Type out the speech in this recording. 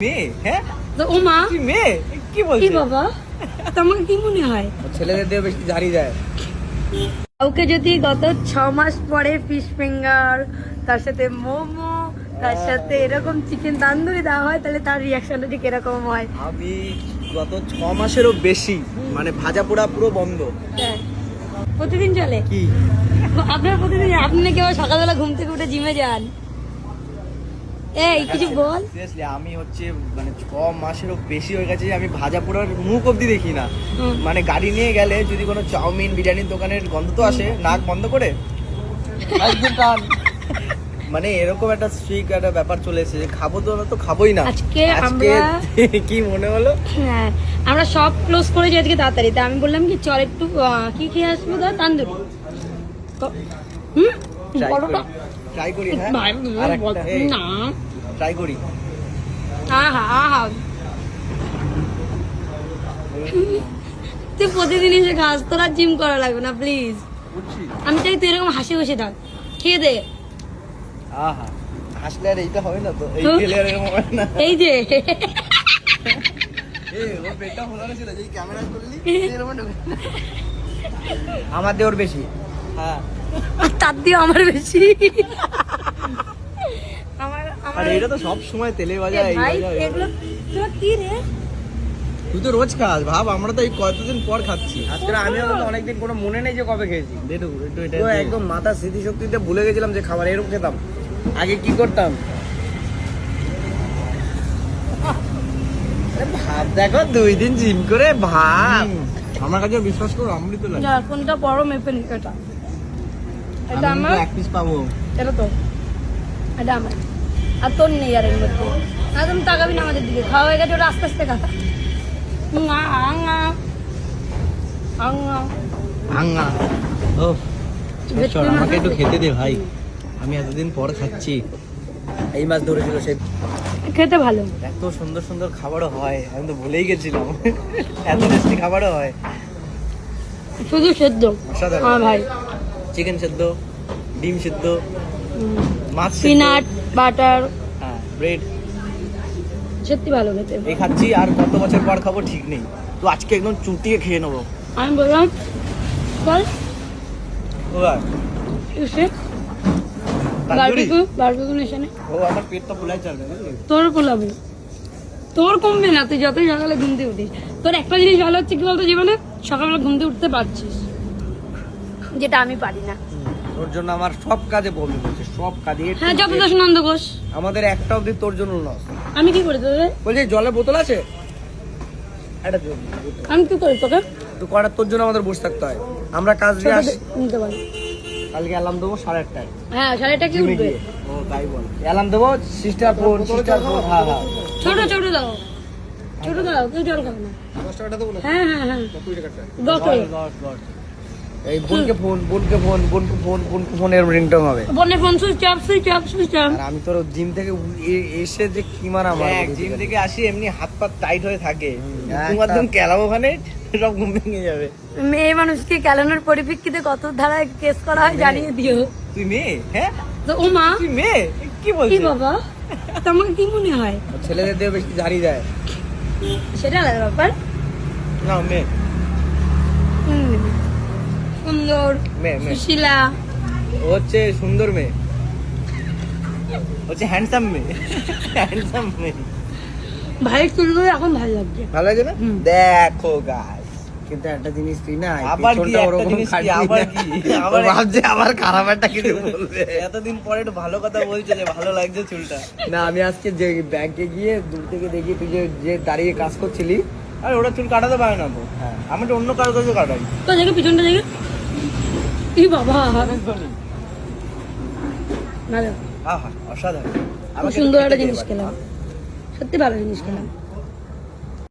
মেয়ে, হ্যাঁ? তো ও মা তুই মেয়ে? কি বলছিস? কি বাবা তোমার কি মনে হয় ছেলেদের দিয়ে বেশি ঝাড়ি যায়। কাউকে যদি গত 6 মাস পরে ফিশ ফিঙ্গার, তার সাথে মোমো, তার সাথে এরকম চিকেন তান্দুরি দেওয়া হয়, তাহলে তার রিয়াকশনটা ঠিক এরকম হয়। আমি গত 6 মাসেরও বেশি মানে ভাজা পোড়া পুরো বন্ধ। হ্যাঁ। প্রতিদিন চলে কি আপনার প্রতিদিন? আপনি নাকি আবার সকালবেলা ঘুম থেকে উঠে জিমে যান? এই কিছু বল। সিরিয়াসলি আমি হচ্ছে মানে 6 মাসেরও বেশি হয়ে গেছে যে আমি ভাজা পোড়ার মুখ অব্দি দেখি না। মানে গাড়ি নিয়ে গেলে যদি কোনো চাউমিন বিরিয়ানির দোকানের গন্ধ তো আসে, নাক বন্ধ করে একদম টান। মানে এরকম একটা স্ট্রিক একটা ব্যাপার চলে এসেছে, খাবো তো খাবোই না। আজকে আমরা কি মনে হলো, হ্যাঁ আমরা সব ক্লোজ করেছি আজকে তাড়াতাড়ি, তা আমি বললাম কি চল একটু কি খেয়ে আসবো, ধর তান্দুরি। বড়টা ট্রাই করি। হ্যাঁ ভাই না ট্রাই করি। আহা আহা তুই প্রতিদিন এসে খাস, তোর আর জিম করা লাগবে না প্লিজ। আমি চাই তুই এরকম হাসি খুশি থাক, খেয়ে দে। আহা হাসলে আর এইটা হবে না তো, এই খেলে আর এরকম হবে না। এই যে ওর পেটটা ফোলানো ছিল, যেই ক্যামেরা করলি এরকম আমার দেওর বেশি। হ্যাঁ তার দিয়ে আমার বেশি। আর এটা তো সব সময় তেলে ভাজা এই ভাই ভাজা এগুলো তোরা কি রে? তুই তো রোজ খাস, ভাব আমরা তো এই কতদিন পর খাচ্ছি। আজকে আমিও তো অনেকদিন কোনো মনে নেই যে কবে খেয়েছি। তো একদম মাথা স্মৃতিশক্তিতে ভুলে গেছিলাম যে খাবার এরকম খেতাম। আগে কি করতাম ভাব, দেখো 2 দিন জিম করে ভাব। আমার কাছে বিশ্বাস করো অমৃত লাগে। যা কোনটা বড় মেপে নি, এটা এটা আমার, এক পিস পাবো। এটা তো এটা আমার, আর তোর নেই। আর এর মধ্যে একদম তাকাবি না আমাদের দিকে, খাওয়া হয়ে গেছে, ওটা আস্তে আস্তে খাতা। আঙ্গা ও চল আমাকে একটু খেতে দে ভাই, আমি এতদিন পর খাচ্ছি। এই মাছ ধরেছিল সে, খেতে ভালো, এত সুন্দর সুন্দর খাবারও হয়, আমি তো ভুলেই গেছিলাম। এত টেস্টি খাবারও হয়। শুধু সেদ্ধ। অসাধারণ। হ্যাঁ ভাই, চিকেন সেদ্ধ, ডিম সেদ্ধ, মাছ সেদ্ধ, পিনাট বাটার, হ্যাঁ ব্রেড, সত্যি ভালো খেতে। এই খাচ্ছি আর কত বছর পর খাবো ঠিক নেই। তো আজকে একদম চুটিয়ে খেয়ে নেবো। আমি বললাম বল এসে বারবিকিউ নেশনে। ও আমার পেটটা ফুলাই চলবে। তোর পোলাবে, তোর কমবে না, তুই যতই সকালে ঘুম থেকে উঠিস। তোর একটা জিনিস ভালো হচ্ছে কি বলতো জীবনে, সকালে ঘুম থেকে উঠতে পারছিস, যেটা আমি পারি না। তোর জন্য আমার সব কাজে প্রবলেম হচ্ছে, সব কাজে। হ্যাঁ যত দোষ নন্দ ঘোষ, আমাদের একটা অবধি তোর জন্য লস। আমি কি করি তোকে? বলছি জলের বোতল আছে একটা দে। আমি কি করি তোকে? তো করার তোর জন্য আমাদের বসে থাকতে হয়। আমরা কাজ দিয়ে আসি, নিতে পারি। কালকে অ্যালার্ম দেবো 8:30টায়। হ্যাঁ 8:30 কি উঠবে? ও তাই বল, অ্যালার্ম দেবো সিস্টার ফোন। হ্যাঁ হ্যাঁ ছোট ছোট দাও, ছোট দাও, কেউ জল খাবে না। 10 টাকাটা দেবো না? হ্যাঁ হ্যাঁ হ্যাঁ 10 টাকা। এই বোনকে ফোন, বোনকে ফোন, বোনকে ফোন, বোনকে ফোন, এর রিংটং হবে। বোনের phone switch off switch off switch off. আর আমি তোর জিম থেকে এসে যে কি মারা আমার, জিম থেকে আসি এমনি হাত পা টাইট হয়ে থাকে, তোমার একদম কেলাম ওখানে সব ঘুম ভেঙে যাবে। মেয়ে মানুষকে ক্যালেন্ডার পরিপ্রেক্ষিতে কত ধারায় কেস করা হয় জানিয়ে দিও। তুই মেয়ে? হ্যাঁ তো ও মা তুই মেয়ে? কি কি বলছিস? বাবা তোমার কি মনে হয়? ছেলেদের দিয়ে বেশি ঝাড়ি যায়। সেটা আলাদা ব্যাপার। না মেয়ে, সুন্দর মেয়ে মেয়ে সুশীলা, ও হচ্ছে সুন্দর মেয়ে, হচ্ছে হ্যান্ডসাম মেয়ে, হ্যান্ডসাম মেয়ে। ভাই চুলগুলো এখন ভালো লাগছে। ভালো লাগে না? দেখো গাইস, কিন্তু একটা জিনিস তুই না আবার কি পেছনটা একটা ওরকম জিনিস কি, খাটবি আবার না। কি? আবার ভাবছে আবার খারাপ একটা কিছু বলবে। এতদিন পরে একটু ভালো কথা বলছে যে ভালো লাগছে চুলটা। না আমি আজকে যে ব্যাংকে গিয়ে দূর থেকে দেখি তুই যে দাঁড়িয়ে কাজ করছিলি। আর ওরা চুল কাটাতে পারে না তো, হ্যাঁ আমি তো অন্য কারো কাছে কাটাই। তো দেখে পিছনটা দেখে কি বাবা ভালো, আহা অসাধারণ। খুব সুন্দর একটা জিনিস খেলাম, সত্যি ভালো জিনিস খেলাম।